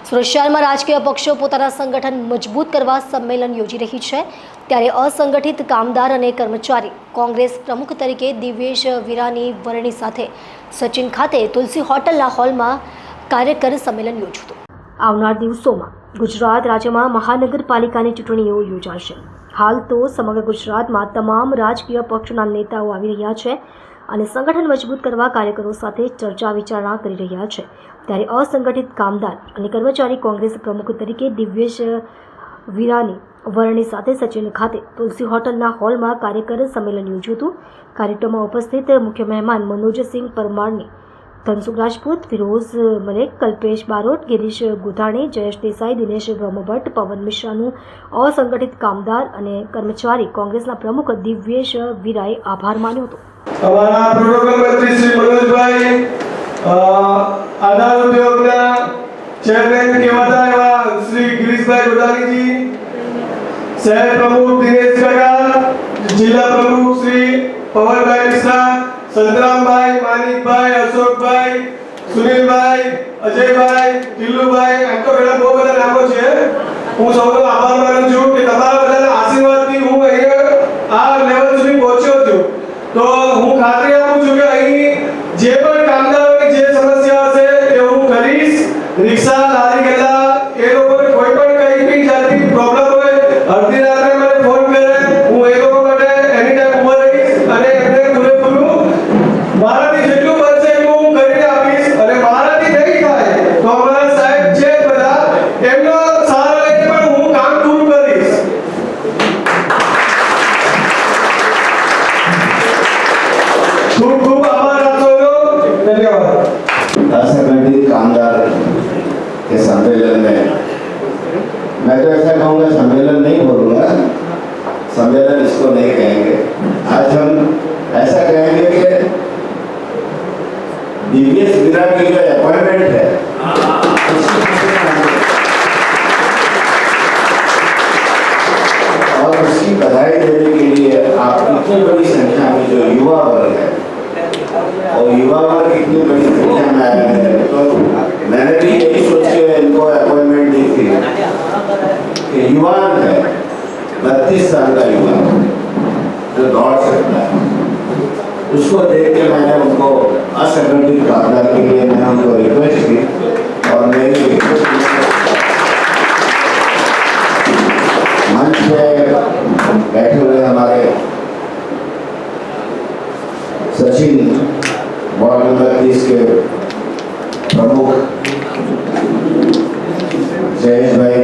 સુરત શહેરમાં રાજકીય પક્ષો પોતાના સંગઠન મજબૂત કરવા સંમેલન યોજી રહી છે, ત્યારે અસંગઠિત કામદાર અને કર્મચારી કોંગ્રેસ પ્રમુખ તરીકે દિવ્યેશ વિરાની વરણી સાથે સચિન ખાતે તુલસી હોટલના હોલમાં કાર્યકર સંમેલન યોજ્યું હતું। આવનાર દિવસોમાં ગુજરાત રાજ્યમાં મહાનગરપાલિકાની ચૂંટણીઓ યોજાશે। હાલ તો સમગ્ર ગુજરાતમાં તમામ રાજકીય પક્ષોના નેતાઓ આવી રહ્યા છે અને સંગઠન મજબૂત કરવા કાર્યકરો સાથે ચર્ચા વિચારણા કરી રહ્યા છે, ત્યારે અસંગઠિત કામદાર અને કર્મચારી કોંગ્રેસ પ્રમુખ તરીકે દિવ્યેશ વિરાની વરણી સાથે સચિન ખાતે તુલસી હોટલના હોલમાં કાર્યકર સંમેલન યોજ્યું હતું। કાર્યક્રમમાં ઉપસ્થિત મુખ્ય મહેમાન મનોજસિંહ પરમારની, ધનસુખ રાજપૂત, ફિરોઝ મલેક, કલ્પેશ બારોટ, ગિરીશ ગુધાણી, જયેશ દેસાઈ, દિનેશ બ્રહ્મભટ્ટ, પવન મિશ્રાનું અસંગઠિત કામદાર અને કર્મચારી કોંગ્રેસના પ્રમુખ દિવ્યેશ વિરાએ આભાર માન્યો હતો। અમારા પ્રોટોકોલ મંત્રી શ્રી મનોજભાઈ, આધાર ઉદ્યોગના ચેરમેન કહેવાતા એવા શ્રી ગિરીશભાઈ ગોદાણીજી, શહેર પ્રમુખ દિનેશ કાકા, જિલ્લા પ્રમુખ શ્રી પવનભાઈ મિશ્રા, સંતરામભાઈ, માનિકભાઈ, અશોકભાઈ, સુનિલભાઈ, અજયભાઈ, ટીલુભાઈ, એમ તો ઘણા બહુ બધા નામો છે। હું સૌનો આભાર માનું છું કે તમારા બધાના આશીર્વાદથી હું અહીંયા આ લેવલ સુધી પહોંચ્યો છું। તો હું ખાતરી આપું છું કે અહીં જે પણ કામદારોની જે સમસ્યા હશે તે હું કરીશ। રિક્ષા, લારી ગલ્લા એ લોકોને કોઈ પણ કઈ બી જાતની પ્રોબ્લેમ હોય અડધી રાત્રે મને ફોન કરે, હું એ લોકો માટે એની ટાઈમ ઉભો રહીશ અને એમને પૂરેપૂરું મારાથી જેટલું બનશે એટલું હું કરીને આપીશ। અને મારાથી નહીં થાય તો અમારા સાહેબ છે બધા એમનો સહારો લઈને પણ હું કામ પૂરું કરીશ। खूब खूब आभार आप सबको, धन्यवाद। असंगठित कामगार के सम्मेलन में मैं तो ऐसा कहूँगा, सम्मेलन नहीं बोलूँगा, सम्मेलन इसको नहीं कहेंगे। आज हम ऐसा कहेंगे कि दिव्येश विरा की जो अपॉइंटमेंट है और उसकी बधाई देने के लिए आप इतनी बड़ी संख्या में जो युवा वर्ग है और युवा वर्ग इतनी बड़ी संख्या में आया है, तो मैंने भी यही सोच के इनको अपॉइंटमेंट दी थी कि युवान है, 32 साल का युवा जो दौड़ सकता है, उसको देख के मैंने उनको असंगठित कामगार के लिए मैंने उनको रिक्वेस्ट की और मेरी मंच पे बैठे हुए हमारे सचिन वार्ड नंबर 30 के प्रमुख जयेश भाई